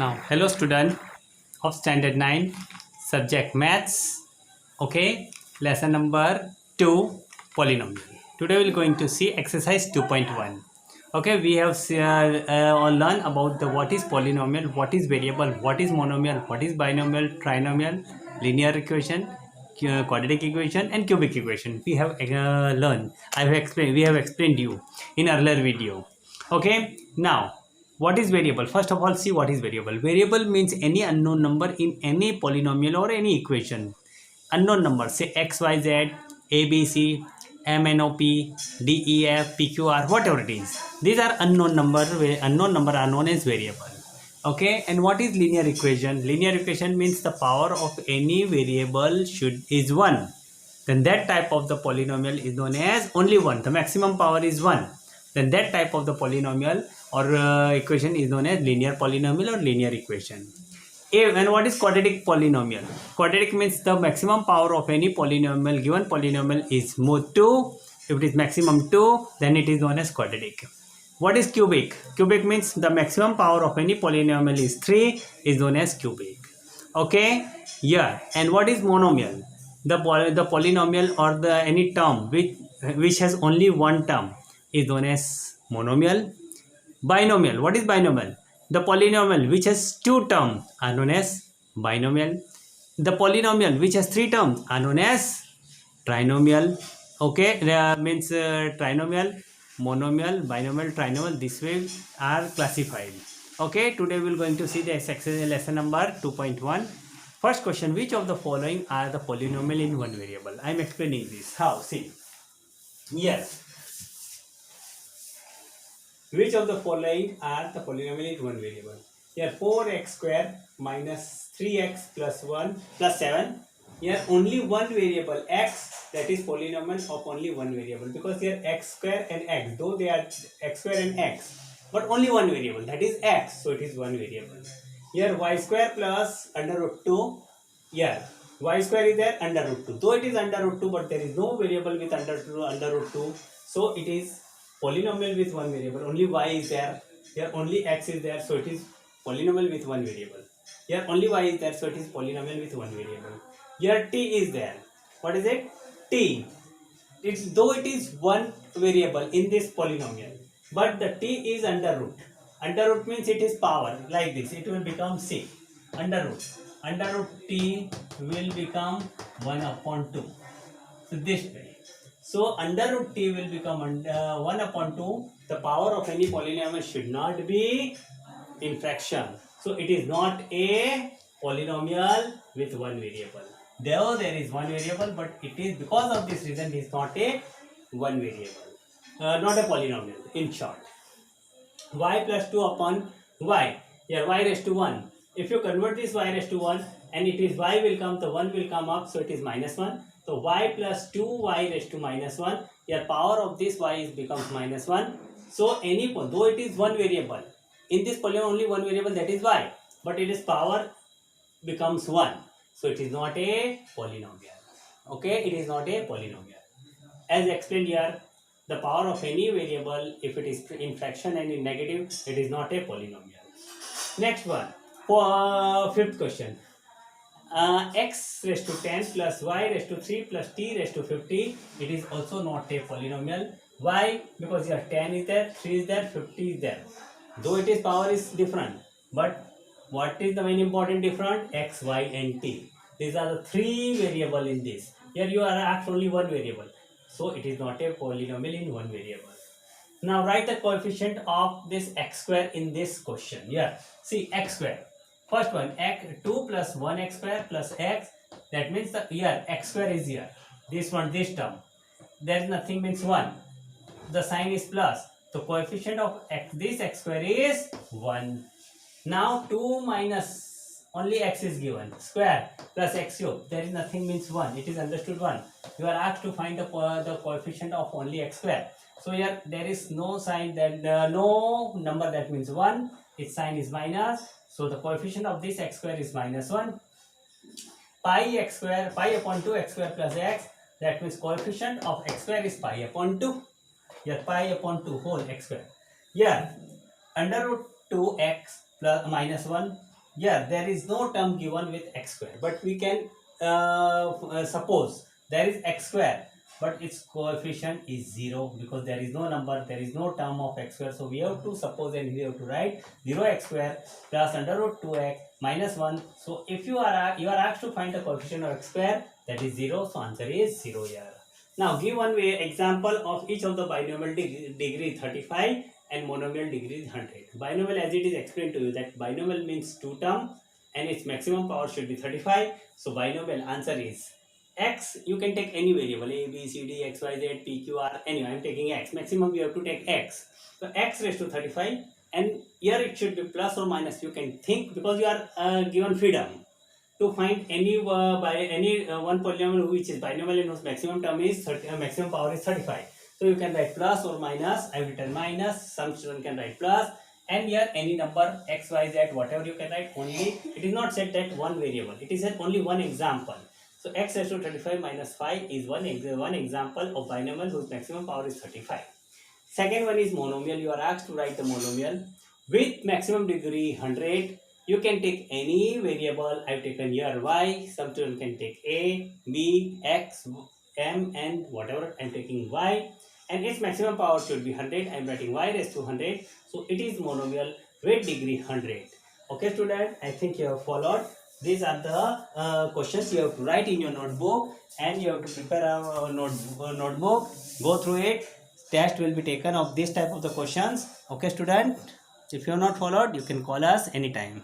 Now, hello student of standard 9, subject maths. Okay, lesson number 2, polynomial. Today we are going to see exercise 2.1. Okay, we have learned about the what is polynomial, what is variable, what is monomial, what is binomial, trinomial, linear equation, quadratic equation, and cubic equation. We have learned. We have explained you in earlier video. Okay, now what is variable? First of all, see what is variable. Variable means any unknown number in any polynomial or any equation. Unknown number, say x, y, z, a, b, c, m, n, o, p, d, e, f, p, q, r, whatever it is. These are unknown number. Unknown number are known as variable. Okay, and what is linear equation? Linear equation means the power of any variable is 1. Then that type of the polynomial is known as only 1. The maximum power is 1. Then that type of the polynomial or equation is known as linear polynomial or linear equation. And what is quadratic polynomial? Quadratic means the maximum power of any polynomial, given polynomial is more 2. If it is maximum 2, then it is known as quadratic. What is cubic? Cubic means the maximum power of any polynomial is 3, is known as cubic. Okay, yeah. And what is monomial? The polynomial or the any term which has only one term is known as monomial. Binomial. What is binomial? The polynomial which has two terms are known as binomial. The polynomial which has three terms are known as trinomial. Okay, means trinomial, monomial, binomial, trinomial. This way are classified. Okay, today we are going to see the lesson number 2.1. First question: which of the following are the polynomial in one variable? I am explaining this. How? See. Yes. Which of the following are the polynomial in one variable? Here 4x square minus 3x plus 1 plus 7. Here only one variable x, that is polynomial of only one variable, because here x square and x, though they are x square and x, but only one variable, that is x, so it is one variable. Here y square plus under root 2. Here y square is there, under root 2, though it is under root 2, but there is no variable with under root 2, so it is polynomial with one variable. Only y is there, here only x is there, so it is polynomial with one variable. Here only y is there, so it is polynomial with one variable. Here t is there. What is it? T. Though it is one variable in this polynomial, but the t is under root. Under root means it is power, like this. It will become c. Under root. Under root t will become 1 upon 2. So this way. So under root t will become 1 upon 2. The power of any polynomial should not be in fraction. So it is not a polynomial with one variable. Though there is one variable, but it is, because of this reason, it is not a one variable. Not a polynomial, in short. Y plus 2 upon y. Here y raised to 1. If you convert this y raised to 1 and it is y will come, the 1 will come up, so it is minus 1. So y plus 2y raised to minus 1. Here power of this y is becomes minus 1. So any, though it is one variable, in this polynomial only one variable, that is y, but it is power becomes 1. So it is not a polynomial. Okay, it is not a polynomial. As explained here, the power of any variable, if it is in fraction and in negative, it is not a polynomial. Next one, for fifth question. X raised to 10 plus y raised to 3 plus t raised to 50. It is also not a polynomial. Why? Because here 10 is there, 3 is there, 50 is there. Though it is power is different, but what is the main important difference? X, y and t. These are the three variable in this. Here you are asked only one variable. So it is not a polynomial in one variable. Now write the coefficient of this x square in this question. Here, see x square. First one, x 2 plus 1x square plus x. That means the here x square is here. This one, this term. There is nothing means 1. The sign is plus. So coefficient of x, this x square is 1. Now 2 minus only x is given. Square plus x cube. There is nothing means 1. It is understood 1. You are asked to find the coefficient of only x square. So here there is no sign, that no number that means 1. Its sign is minus. So the coefficient of this x square is minus 1. Pi x square, pi upon 2 x square plus x. That means coefficient of x square is pi upon 2. Here pi upon 2 whole x square. Here under root 2x plus minus 1 yeah, there is no term given with x square, but we can suppose there is x square, but its coefficient is 0 because there is no number, there is no term of x square. So we have to suppose and we have to write 0x square plus under root 2x minus 1. So if you are asked to find the coefficient of x square, that is 0. So answer is 0 here. Now give one way example of each of the binomial degree 35 and monomial degree 100. Binomial, as it is explained to you, that binomial means two term and its maximum power should be 35. So binomial answer is x. You can take any variable a, b, c, d, x, y, z, p, q, r. Anyway, I am taking x. Maximum you have to take x. So x raised to 35, and here it should be plus or minus. You can think because you are given freedom to find any by any one polynomial which is binomial and whose maximum term is maximum power is 35. So you can write plus or minus. I have written minus. Some student can write plus. And here any number x, y, z, whatever you can write. Only it is not said that one variable. It is only one example. So x raised to 35 minus 5 is one example of binomial whose maximum power is 35. Second one is monomial. You are asked to write the monomial with maximum degree 100. You can take any variable. I have taken here y. Some student can take a, b, x, m, and whatever. I am taking y. And its maximum power should be 100. I am writing y raised to 100. So it is monomial with degree 100. Okay, student. I think you have followed. These are the questions you have to write in your notebook, and you have to prepare a notebook. Go through it. Test will be taken of this type of the questions. Okay, student. If you have not followed, you can call us anytime.